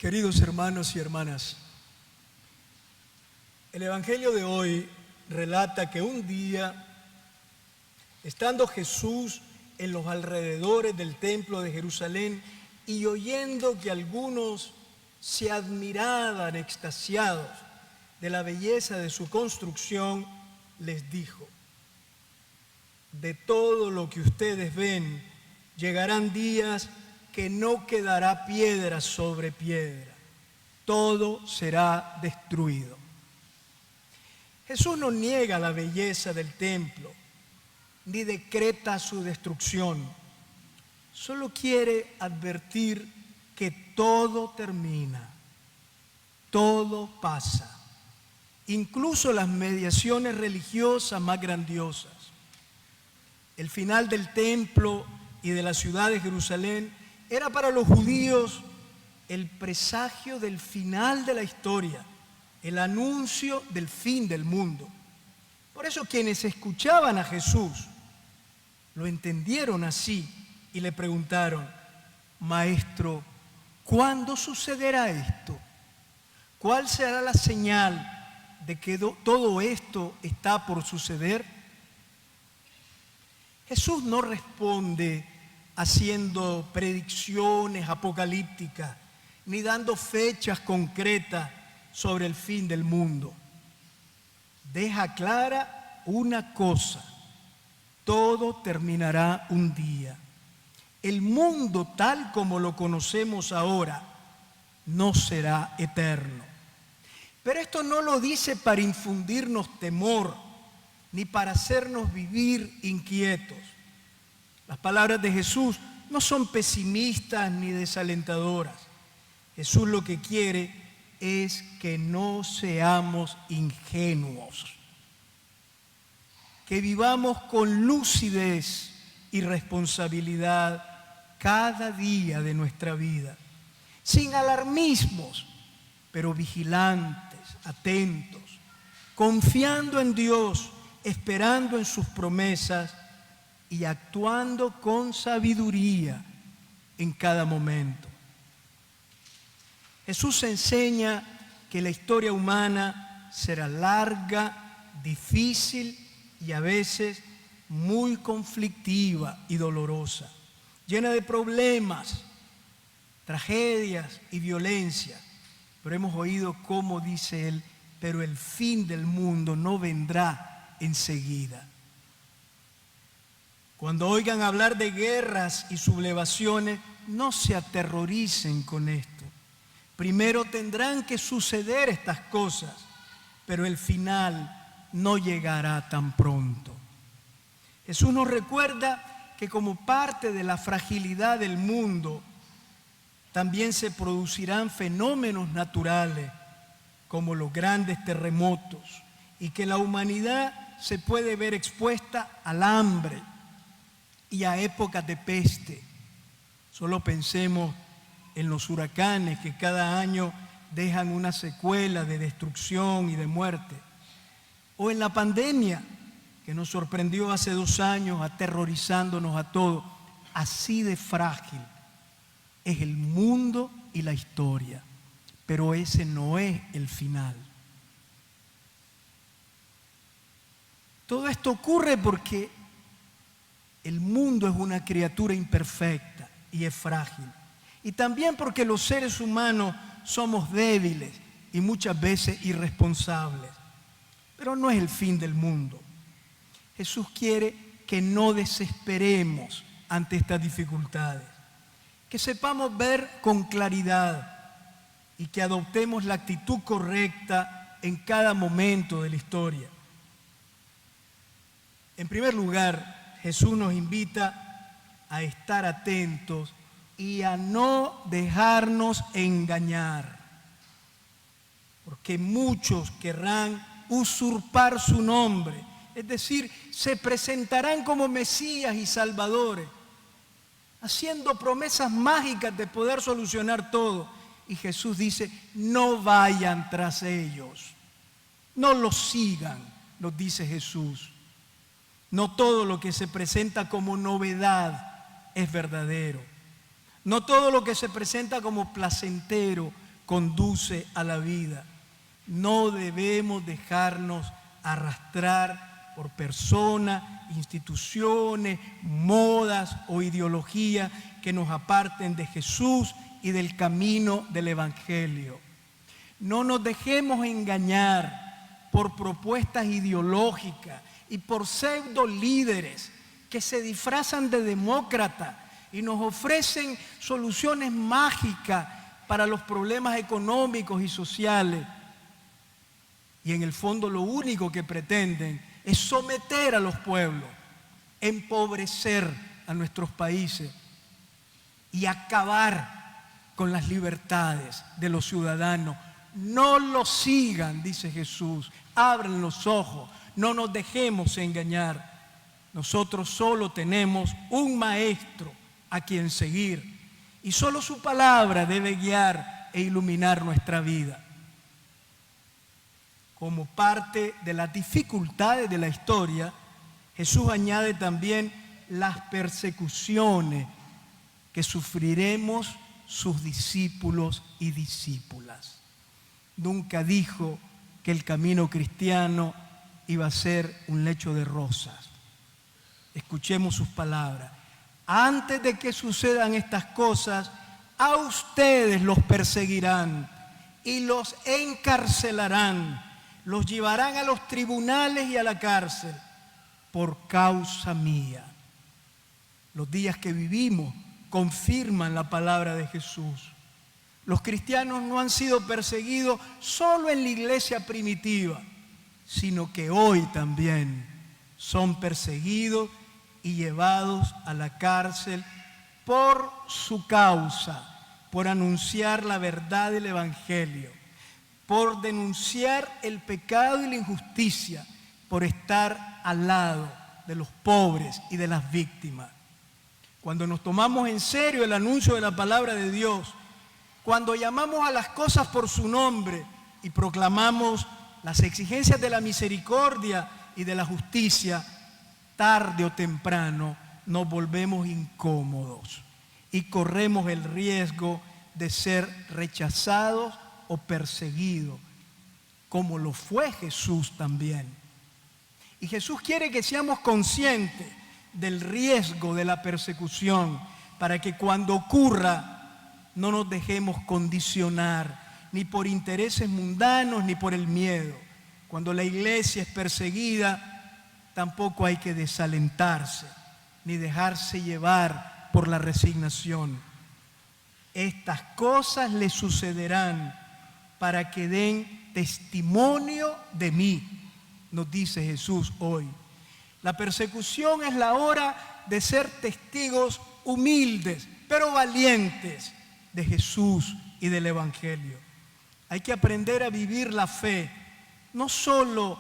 Queridos hermanos y hermanas, el Evangelio de hoy relata que un día, estando Jesús en los alrededores del templo de Jerusalén y oyendo que algunos se admiraban extasiados de la belleza de su construcción, les dijo: de todo lo que ustedes ven, llegarán días que no quedará piedra sobre piedra, todo será destruido. Jesús no niega la belleza del templo, ni decreta su destrucción, solo quiere advertir que todo termina, todo pasa, incluso las mediaciones religiosas más grandiosas. El final del templo y de la ciudad de Jerusalén era para los judíos el presagio del final de la historia, el anuncio del fin del mundo. Por eso quienes escuchaban a Jesús lo entendieron así y le preguntaron: Maestro, ¿cuándo sucederá esto? ¿Cuál será la señal de que todo esto está por suceder? Jesús no responde haciendo predicciones apocalípticas, ni dando fechas concretas sobre el fin del mundo. Deja clara una cosa: todo terminará un día. El mundo tal como lo conocemos ahora no será eterno. Pero esto no lo dice para infundirnos temor, ni para hacernos vivir inquietos. Las palabras de Jesús no son pesimistas ni desalentadoras. Jesús lo que quiere es que no seamos ingenuos, que vivamos con lucidez y responsabilidad cada día de nuestra vida, sin alarmismos, pero vigilantes, atentos, confiando en Dios, esperando en sus promesas y actuando con sabiduría en cada momento. Jesús enseña que la historia humana será larga, difícil y a veces muy conflictiva y dolorosa, llena de problemas, tragedias y violencia. Pero hemos oído cómo dice él: pero el fin del mundo no vendrá enseguida. Cuando oigan hablar de guerras y sublevaciones, no se aterroricen con esto. Primero tendrán que suceder estas cosas, pero el final no llegará tan pronto. Jesús nos recuerda que como parte de la fragilidad del mundo, también se producirán fenómenos naturales como los grandes terremotos, y que la humanidad se puede ver expuesta al hambre y a épocas de peste. Solo pensemos en los huracanes que cada año dejan una secuela de destrucción y de muerte, o en la pandemia que nos sorprendió hace 2 años aterrorizándonos a todos. Así de frágil es el mundo y la historia, pero ese no es el final. Todo esto ocurre porque el mundo es una criatura imperfecta y es frágil. Y también porque los seres humanos somos débiles y muchas veces irresponsables. Pero no es el fin del mundo. Jesús quiere que no desesperemos ante estas dificultades, que sepamos ver con claridad y que adoptemos la actitud correcta en cada momento de la historia. En primer lugar, Jesús nos invita a estar atentos y a no dejarnos engañar, porque muchos querrán usurpar su nombre, es decir, se presentarán como Mesías y Salvadores, haciendo promesas mágicas de poder solucionar todo. Y Jesús dice: no vayan tras ellos, no los sigan, nos dice Jesús. No todo lo que se presenta como novedad es verdadero. No todo lo que se presenta como placentero conduce a la vida. No debemos dejarnos arrastrar por personas, instituciones, modas o ideologías que nos aparten de Jesús y del camino del Evangelio. No nos dejemos engañar por propuestas ideológicas y por pseudo líderes que se disfrazan de demócratas y nos ofrecen soluciones mágicas para los problemas económicos y sociales. Y en el fondo lo único que pretenden es someter a los pueblos, empobrecer a nuestros países y acabar con las libertades de los ciudadanos. No los sigan, dice Jesús, abran los ojos, no nos dejemos engañar. Nosotros solo tenemos un maestro a quien seguir y solo su palabra debe guiar e iluminar nuestra vida. Como parte de las dificultades de la historia, Jesús añade también las persecuciones que sufriremos sus discípulos y discípulas. Nunca dijo que el camino cristiano iba a ser un lecho de rosas. Escuchemos sus palabras. Antes de que sucedan estas cosas, a ustedes los perseguirán y los encarcelarán. Los llevarán a los tribunales y a la cárcel por causa mía. Los días que vivimos confirman la palabra de Jesús. Los cristianos no han sido perseguidos solo en la iglesia primitiva, sino que hoy también son perseguidos y llevados a la cárcel por su causa, por anunciar la verdad del Evangelio, por denunciar el pecado y la injusticia, por estar al lado de los pobres y de las víctimas. Cuando nos tomamos en serio el anuncio de la palabra de Dios, cuando llamamos a las cosas por su nombre y proclamamos las exigencias de la misericordia y de la justicia, tarde o temprano nos volvemos incómodos y corremos el riesgo de ser rechazados o perseguido, como lo fue Jesús también. Y Jesús quiere que seamos conscientes del riesgo de la persecución para que cuando ocurra no nos dejemos condicionar ni por intereses mundanos ni por el miedo. Cuando la iglesia es perseguida, tampoco hay que desalentarse ni dejarse llevar por la resignación. Estas cosas les sucederán para que den testimonio de mí, nos dice Jesús hoy. La persecución es la hora de ser testigos humildes, pero valientes de Jesús y del Evangelio. Hay que aprender a vivir la fe, no solo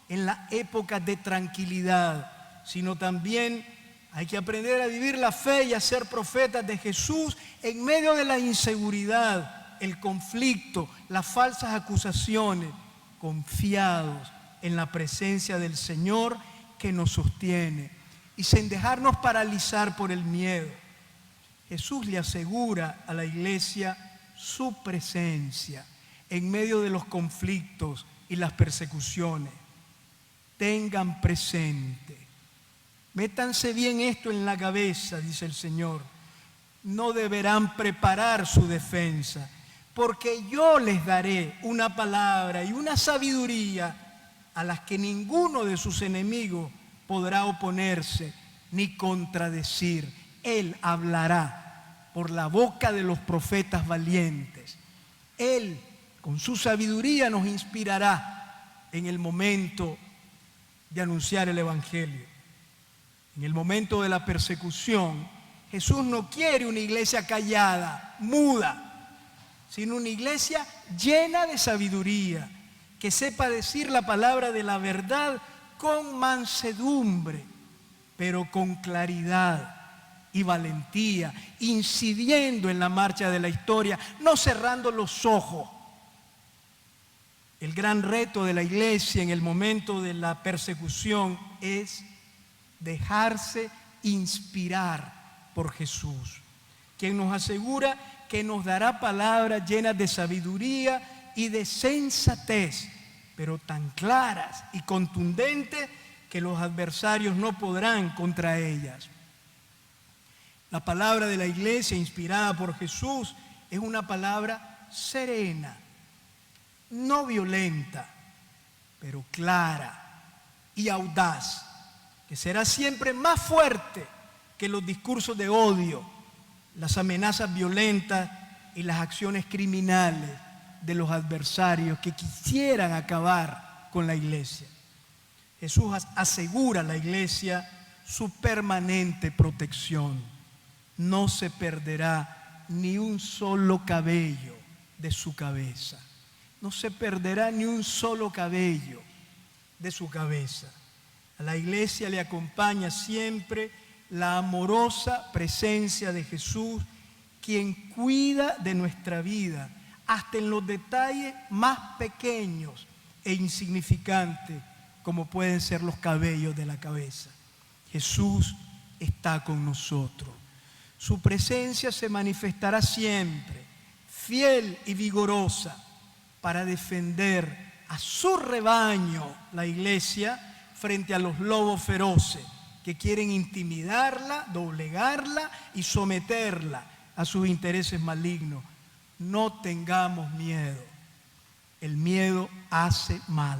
en la época de tranquilidad, sino también hay que aprender a vivir la fe y a ser profetas de Jesús en medio de la inseguridad, el conflicto, las falsas acusaciones, confiados en la presencia del Señor que nos sostiene y sin dejarnos paralizar por el miedo. Jesús le asegura a la iglesia su presencia en medio de los conflictos y las persecuciones. Tengan presente, métanse bien esto en la cabeza, dice el Señor. No deberán preparar su defensa, porque yo les daré una palabra y una sabiduría a las que ninguno de sus enemigos podrá oponerse ni contradecir. Él hablará por la boca de los profetas valientes. Él, con su sabiduría, nos inspirará en el momento de anunciar el Evangelio. En el momento de la persecución, Jesús no quiere una iglesia callada, muda, sino una iglesia llena de sabiduría, que sepa decir la palabra de la verdad con mansedumbre, pero con claridad y valentía, incidiendo en la marcha de la historia, no cerrando los ojos. El gran reto de la iglesia en el momento de la persecución es dejarse inspirar por Jesús. quien nos asegura que nos dará palabras llenas de sabiduría y de sensatez, pero tan claras y contundentes que los adversarios no podrán contra ellas. La palabra de la iglesia inspirada por Jesús es una palabra serena, no violenta, pero clara y audaz, que será siempre más fuerte que los discursos de odio, las amenazas violentas y las acciones criminales de los adversarios que quisieran acabar con la iglesia. Jesús asegura a la iglesia su permanente protección. No se perderá ni un solo cabello de su cabeza. No se perderá ni un solo cabello de su cabeza. A la iglesia le acompaña siempre la amorosa presencia de Jesús, quien cuida de nuestra vida, hasta en los detalles más pequeños e insignificantes, como pueden ser los cabellos de la cabeza. Jesús está con nosotros. Su presencia se manifestará siempre, fiel y vigorosa, para defender a su rebaño, la iglesia, frente a los lobos feroces que quieren intimidarla, doblegarla y someterla a sus intereses malignos. No tengamos miedo. El miedo hace mal,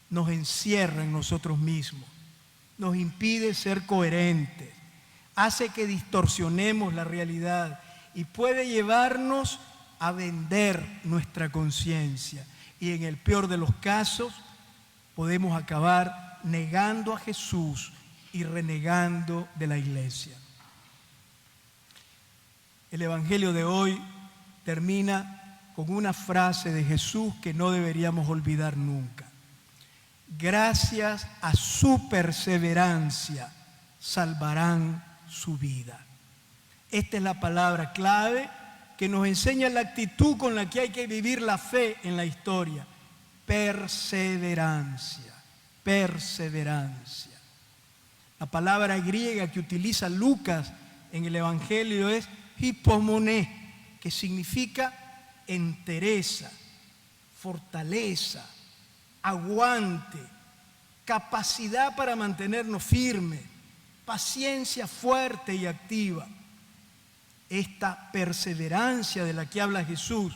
nos encierra en nosotros mismos, nos impide ser coherentes, hace que distorsionemos la realidad y puede llevarnos a vender nuestra conciencia. Y en el peor de los casos, podemos acabar negando a Jesús y renegando de la iglesia. El Evangelio de hoy termina con una frase de Jesús que no deberíamos olvidar nunca. Gracias a su perseverancia salvarán su vida. Esta es la palabra clave que nos enseña la actitud con la que hay que vivir la fe en la historia. Perseverancia, perseverancia. La palabra griega que utiliza Lucas en el Evangelio es hipomoné, que significa entereza, fortaleza, aguante, capacidad para mantenernos firmes, paciencia fuerte y activa. Esta perseverancia de la que habla Jesús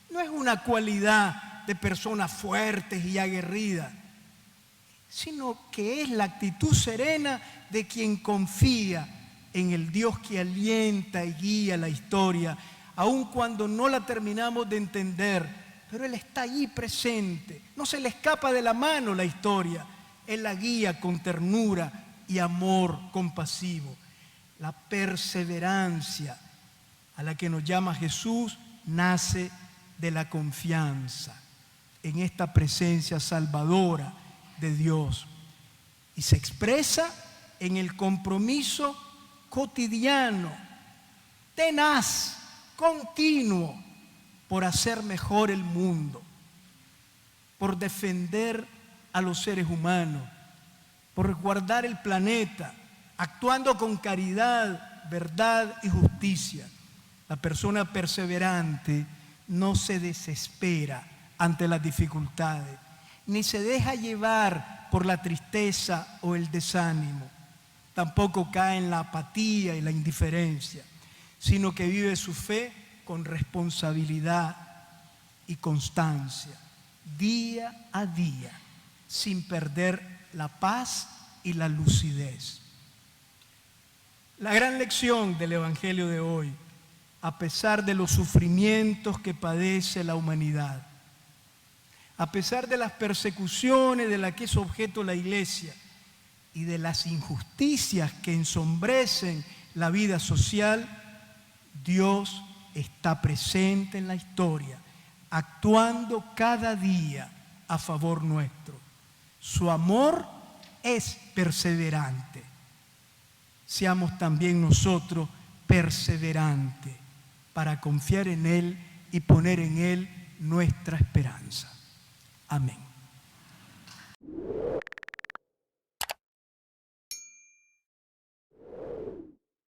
no es una cualidad de personas fuertes y aguerridas, sino que es la actitud serena de quien confía en el Dios que alienta y guía la historia, aun cuando no la terminamos de entender, pero Él está allí presente, no se le escapa de la mano la historia, Él la guía con ternura y amor compasivo. La perseverancia a la que nos llama Jesús nace de la confianza en esta presencia salvadora de Dios y se expresa en el compromiso cotidiano, tenaz, continuo, por hacer mejor el mundo, por defender a los seres humanos, por guardar el planeta, actuando con caridad, verdad y justicia. La persona perseverante no se desespera ante las dificultades, ni se deja llevar por la tristeza o el desánimo. Tampoco cae en la apatía y la indiferencia, sino que vive su fe con responsabilidad y constancia, día a día, sin perder la paz y la lucidez. La gran lección del Evangelio de hoy, a pesar de los sufrimientos que padece la humanidad, a pesar de las persecuciones de las que es objeto la iglesia y de las injusticias que ensombrecen la vida social, Dios está presente en la historia, actuando cada día a favor nuestro. Su amor es perseverante. Seamos también nosotros perseverantes para confiar en Él y poner en Él nuestra esperanza. Amén.